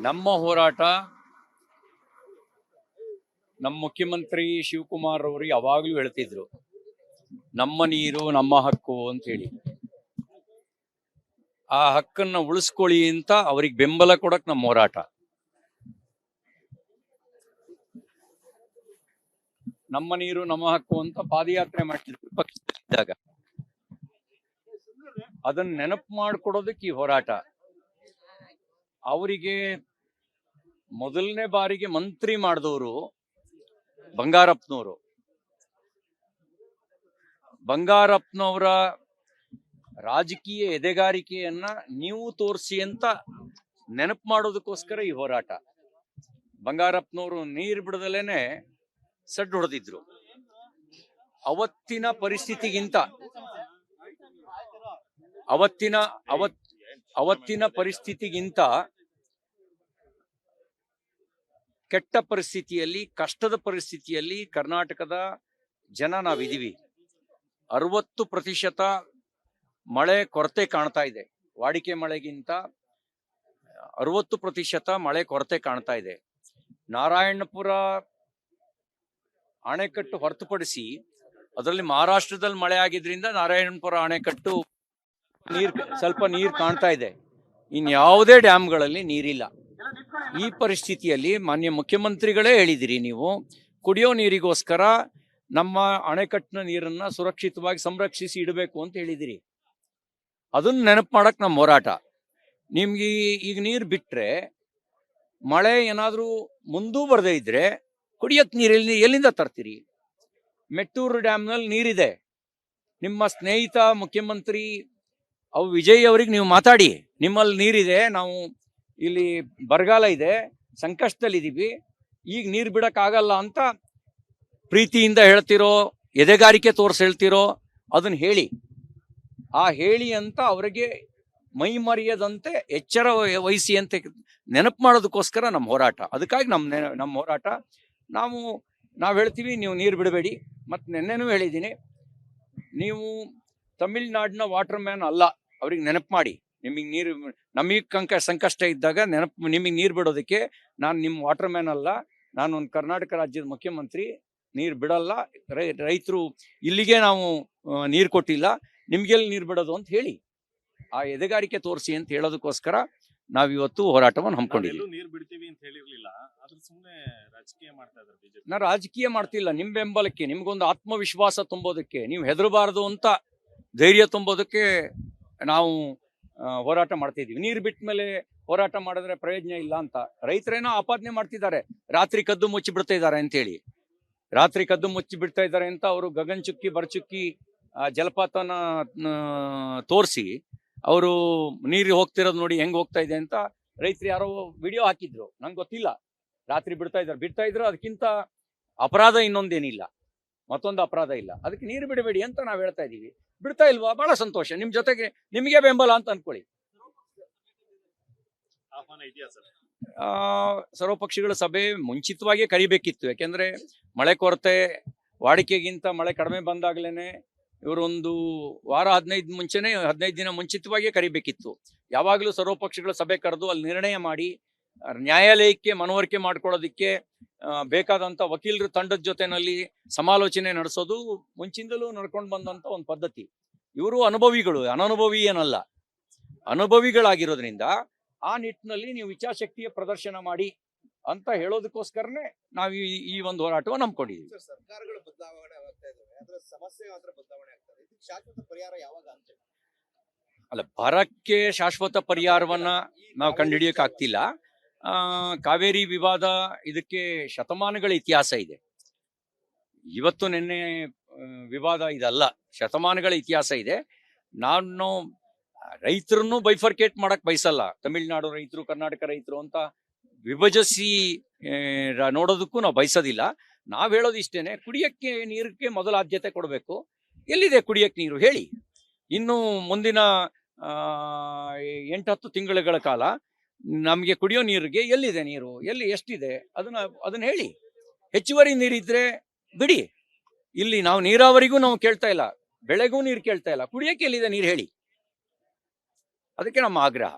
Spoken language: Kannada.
ನಮ್ಮ ಹೋರಾಟ ನಮ್ಮ ಮುಖ್ಯಮಂತ್ರಿ ಶಿವಕುಮಾರ್ ಅವರು ಯಾವಾಗಲೂ ಹೇಳ್ತಿದ್ರು, ನಮ್ಮ ನೀರು ನಮ್ಮ ಹಕ್ಕು ಅಂತ ಹೇಳಿ. ಆ ಹಕ್ಕನ್ನ ಉಳಿಸ್ಕೊಳ್ಳಿ ಅಂತ ಅವ್ರಿಗೆ ಬೆಂಬಲ ಕೊಡಕ್ ನಮ್ಮ ಹೋರಾಟ. ನಮ್ಮ ನೀರು ನಮ್ಮ ಹಕ್ಕು ಅಂತ ಪಾದಯಾತ್ರೆ ಮಾಡ್ತಿದ್ರು ಪಕ್ಷದಲ್ಲಿದ್ದಾಗ. ಅದನ್ನ ನೆನಪು ಮಾಡಿಕೊಡೋದಕ್ಕೆ ಈ ಹೋರಾಟ. ಅವರಿಗೆ ಮೊದಲನೇ ಬಾರಿಗೆ ಮಂತ್ರಿ ಮಾಡಿದವರು ಬಂಗಾರಪ್ಪನವರ ರಾಜಕೀಯ ಎದೆಗಾರಿಕೆಯನ್ನ ನೀವು ತೋರಿಸಿ ಅಂತ ನೆನಪು ಮಾಡೋದಕ್ಕೋಸ್ಕರ ಈ ಹೋರಾಟ. ಬಂಗಾರಪ್ಪನವರು ನೀರು ಬಿಡದಲೇನೆ ಸಡ್ಡು ಹೊಡೆದಿದ್ರು. ಅವತ್ತಿನ ಪರಿಸ್ಥಿತಿಗಿಂತ ಕೆಟ್ಟ ಪರಿಸ್ಥಿತಿಯಲ್ಲಿ, ಕಷ್ಟದ ಪರಿಸ್ಥಿತಿಯಲ್ಲಿ ಕರ್ನಾಟಕದ ಜನ ನಾವಿದೀವಿ. 60% ಮಳೆ ಕೊರತೆ ಕಾಣ್ತಾ ಇದೆ. ವಾಡಿಕೆ ಮಳೆಗಿಂತ 60% ಮಳೆ ಕೊರತೆ ಕಾಣ್ತಾ ಇದೆ. ನಾರಾಯಣಪುರ ಅಣೆಕಟ್ಟು ಹೊರತುಪಡಿಸಿ, ಅದರಲ್ಲಿ ಮಹಾರಾಷ್ಟ್ರದಲ್ಲಿ ಮಳೆ ಆಗಿದ್ರಿಂದ ನಾರಾಯಣಪುರ ಅಣೆಕಟ್ಟು ಸ್ವಲ್ಪ ನೀರು ಕಾಣ್ತಾ ಇದೆ. ಇನ್ಯಾವುದೇ ಡ್ಯಾಮ್ಗಳಲ್ಲಿ ನೀರಿಲ್ಲ. ಈ ಪರಿಸ್ಥಿತಿಯಲ್ಲಿ ಮಾನ್ಯ ಮುಖ್ಯಮಂತ್ರಿಗಳೇ ಹೇಳಿದಿರಿ, ನೀವು ಕುಡಿಯೋ ನೀರಿಗೋಸ್ಕರ ನಮ್ಮ ಅಣೆಕಟ್ಟಿನ ನೀರನ್ನ ಸುರಕ್ಷಿತವಾಗಿ ಸಂರಕ್ಷಿಸಿ ಇಡಬೇಕು ಅಂತ ಹೇಳಿದಿರಿ. ಅದನ್ನ ನೆನಪು ಮಾಡಕ್ ನಮ್ಮ ಹೋರಾಟ. ನಿಮ್ಗೆ ಈಗ ನೀರು ಬಿಟ್ರೆ, ಮಳೆ ಏನಾದ್ರೂ ಮುಂದೂ ಬರದೇ ಇದ್ರೆ ಕುಡಿಯಕ್ ನೀರು ಎಲ್ಲಿಂದ ತರ್ತೀರಿ? ಮೆಟ್ಟೂರು ಡ್ಯಾಮ್ನಲ್ಲಿ ನೀರಿದೆ. ನಿಮ್ಮ ಸ್ನೇಹಿತ ಮುಖ್ಯಮಂತ್ರಿ ವಿಜಯ್ ಅವ್ರಿಗೆ ನೀವು ಮಾತಾಡಿ, ನಿಮ್ಮಲ್ಲಿ ನೀರಿದೆ, ನಾವು ಇಲ್ಲಿ ಬರಗಾಲ ಇದೆ, ಸಂಕಷ್ಟದಲ್ಲಿದ್ದೀವಿ, ಈಗ ನೀರು ಬಿಡಕ್ಕಾಗಲ್ಲ ಅಂತ ಪ್ರೀತಿಯಿಂದ ಹೇಳ್ತಿರೋ, ಎದೆಗಾರಿಕೆ ತೋರಿಸಿ ಹೇಳ್ತಿರೋ, ಅದನ್ನ ಹೇಳಿ. ಆ ಹೇಳಿ ಅಂತ ಅವರಿಗೆ ಮೈ ಮರೆಯದಂತೆ ಎಚ್ಚರ ವಹಿಸಿ ಅಂತ ನೆನಪು ಮಾಡೋದಕ್ಕೋಸ್ಕರ ನಮ್ಮ ಹೋರಾಟ. ಅದಕ್ಕಾಗಿ ನಮ್ಮ ಹೋರಾಟ. ನಾವು ಹೇಳ್ತೀವಿ, ನೀವು ನೀರು ಬಿಡಬೇಡಿ. ಮತ್ತು ನೆನ್ನೆನೂ ಹೇಳಿದ್ದೀನಿ, ನೀವು ತಮಿಳ್ನಾಡಿನ ವಾಟರ್ ಮ್ಯಾನ್ ಅಲ್ಲ. ಅವ್ರಿಗೆ ನೆನಪು ಮಾಡಿ, ನಮಗೆ ಸಂಕಷ್ಟ ಇದ್ದಾಗ ನಿಮಗೆ ನೀರು ಬಿಡೋದಕ್ಕೆ ನಾನು ನಿಮ್ಮ ವಾಟರ್ ಮ್ಯಾನ್ ಅಲ್ಲ, ನಾನು ಒಂದು ಕರ್ನಾಟಕ ರಾಜ್ಯದ ಮುಖ್ಯಮಂತ್ರಿ. ನೀರು ಬಿಡಲ್ಲ, ರೈತರು ಇಲ್ಲಿಗೆ ನಾವು ನೀರು ಕೊಟ್ಟಿಲ್ಲ, ನಿಮ್ಗೆಲ್ಲಿ ನೀರು ಬಿಡೋದು ಅಂತ ಹೇಳಿ, ಆ ಎದೆಗಾರಿಕೆ ತೋರಿಸಿ ಅಂತ ಹೇಳೋದಕ್ಕೋಸ್ಕರ ನಾವಿವತ್ತು ಹೋರಾಟವನ್ನು ಹಮ್ಮಿಕೊಂಡಿದ್ದೀವಿ. ನಾ ರಾಜಕೀಯ ಮಾಡ್ತಿಲ್ಲ. ನಿಮ್ಮ ಬೆಂಬಲಕ್ಕೆ, ನಿಮ್ಗೊಂದು ಆತ್ಮವಿಶ್ವಾಸ ತುಂಬೋದಕ್ಕೆ, ನೀವು ಹೆದರಬಾರದು ಅಂತ ಧೈರ್ಯ ತುಂಬೋದಕ್ಕೆ ನಾವು ಹೋರಾಟ ಮಾಡ್ತಿದ್ದೀವಿ. ನೀರು ಬಿಟ್ಟ ಮೇಲೆ ಹೋರಾಟ ಮಾಡಿದ್ರೆ ಪ್ರಯೋಜನ ಇಲ್ಲ ಅಂತ ರೈತರೇನೋ ಆಪಾದನೆ ಮಾಡ್ತಿದ್ದಾರೆ. ರಾತ್ರಿ ಕದ್ದು ಮುಚ್ಚಿ ಬಿಡ್ತಾ ಇದ್ದಾರೆ ಅಂತೇಳಿ. ರಾತ್ರಿ ಕದ್ದು ಮುಚ್ಚಿ ಬಿಡ್ತಾ ಇದ್ದಾರೆ ಅಂತ ಅವರು ಗಗನಚುಕ್ಕಿ ಬರಚುಕ್ಕಿ ಜಲಪಾತನ ತೋರಿಸಿ ಅವರು ನೀರು ಹೋಗ್ತಿರೋದು ನೋಡಿ ಹೆಂಗ್ ಹೋಗ್ತಾ ಇದೆ ಅಂತ ರೈತರು ಯಾರೋ ವಿಡಿಯೋ ಹಾಕಿದ್ರು. ನಂಗೆ ಗೊತ್ತಿಲ್ಲ. ರಾತ್ರಿ ಬಿಡ್ತಾ ಇದ್ರು. ಅದಕ್ಕಿಂತ ಅಪರಾಧ ಇನ್ನೊಂದೇನಿಲ್ಲ, ಮತ್ತೊಂದು ಅಪರಾಧ ಇಲ್ಲ. ಅದಕ್ಕೆ ನೀರು ಬಿಡಬೇಡಿ ಅಂತ ನಾವು ಹೇಳ್ತಾ ಇದೀವಿ. ಬಿಡ್ತಾ ಇಲ್ವಾ? ಬಹಳ ಸಂತೋಷ. ನಿಮ್ ಜೊತೆಗೆ ನಿಮಗೆ ಬೆಂಬಲ ಅಂತ ಅನ್ಕೊಳ್ಳಿ. ಸರ್ವಪಕ್ಷಗಳ ಸಭೆ ಮುಂಚಿತವಾಗಿಯೇ ಕರಿಬೇಕಿತ್ತು. ಯಾಕೆಂದ್ರೆ ಮಳೆ ಕೊರತೆ, ವಾಡಿಕೆಗಿಂತ ಮಳೆ ಕಡಿಮೆ ಬಂದಾಗ್ಲೇನೆ ಇವರೊಂದು ವಾರ 15 ದಿನ ಮುಂಚಿತವಾಗಿಯೇ ಕರಿಬೇಕಿತ್ತು. ಯಾವಾಗಲೂ ಸರ್ವಪಕ್ಷಗಳ ಸಭೆ ಕರೆದು ಅಲ್ಲಿ ನಿರ್ಣಯ ಮಾಡಿ ನ್ಯಾಯಾಲಯಕ್ಕೆ ಮನವರಿಕೆ ಮಾಡ್ಕೊಳ್ಳೋದಿಕ್ಕೆ ಬೇಕಾದಂತ ವಕೀಲರ ತಂಡದ ಜೊತೆನಲ್ಲಿ ಸಮಾಲೋಚನೆ ನಡೆಸೋದು ಮುಂಚಿಂದಲೂ ನಡ್ಕೊಂಡು ಬಂದಂತ ಒಂದು ಪದ್ಧತಿ. ಇವರು ಅನುಭವಿಗಳು, ಅನನುಭವಿ ಏನಲ್ಲ, ಅನುಭವಿಗಳಾಗಿರೋದ್ರಿಂದ ಆ ನಿಟ್ಟಿನಲ್ಲಿ ನೀವು ಇಚ್ಛಾಶಕ್ತಿಯ ಪ್ರದರ್ಶನ ಮಾಡಿ ಅಂತ ಹೇಳೋದಕ್ಕೋಸ್ಕರನೇ ನಾವು ಈ ಒಂದು ಹೋರಾಟವನ್ನು ನಂಬ್ಕೊಂಡಿದ್ದೀವಿ. ಸರ್ಕಾರಗಳು ಬದಲಾವಣೆ ಆಗ್ತಾ ಇದಾವೆ, ಅದರ ಸಮಸ್ಯೆ ಮಾತ್ರ ಬದಲಾವಣೆ ಆಗ್ತದೆ. ಇದಕ್ಕೆ ಶಾಶ್ವತ ಪರಿಹಾರ ಯಾವಾಗ ಅಂತ? ಅಲ್ಲ, ಬರಕ್ಕೆ ಶಾಶ್ವತ ಪರಿಹಾರವನ್ನ ನಾವು ಕಂಡುಹಿಡಿಯಕ್ ಆಗ್ತಿಲ್ಲ. ಕಾವೇರಿ ವಿವಾದ ಇದಕ್ಕೆ ಶತಮಾನಗಳ ಇತಿಹಾಸ ಇದೆ. ಇವತ್ತು ನಿನ್ನೆ ವಿವಾದ ಇದಲ್ಲ, ಶತಮಾನಗಳ ಇತಿಹಾಸ ಇದೆ. ನಾನು ರೈತರನ್ನು ಬೈಫರ್ಕೇಟ್ ಮಾಡಕ್ ಬಯಸಲ್ಲ. ತಮಿಳ್ನಾಡು ರೈತರು, ಕರ್ನಾಟಕ ರೈತರು ಅಂತ ವಿಭಜಿಸಿ ನೋಡೋದಕ್ಕೂ ನಾವು ಬಯಸೋದಿಲ್ಲ. ನಾವ್ ಹೇಳೋದು ಇಷ್ಟೇನೆ, ಕುಡಿಯಕ್ಕೆ ನೀರಿಗೆ ಮೊದಲ ಆದ್ಯತೆ ಕೊಡಬೇಕು. ಎಲ್ಲಿದೆ ಕುಡಿಯಕ್ಕೆ ನೀರು ಹೇಳಿ. ಇನ್ನು ಮುಂದಿನ 8-10 ತಿಂಗಳುಗಳ ಕಾಲ ನಮಗೆ ಕುಡಿಯೋ ನೀರಿಗೆ ಎಲ್ಲಿದೆ ನೀರು, ಎಷ್ಟಿದೆ ಅದನ್ನ ಹೇಳಿ. ಹೆಚ್ಚುವರಿ ನೀರಿದ್ರೆ ಬಿಡಿ. ಇಲ್ಲಿ ನಾವು ನೀರಾವರಿಗೂ ನಾವು ಕೇಳ್ತಾ ಇಲ್ಲ, ಬೆಳೆಗೂ ನೀರು ಕೇಳ್ತಾ ಇಲ್ಲ, ಕುಡಿಯಕ್ಕೆ ಎಲ್ಲಿದೆ ನೀರು ಹೇಳಿ. ಅದಕ್ಕೆ ನಮ್ಮ ಆಗ್ರಹ.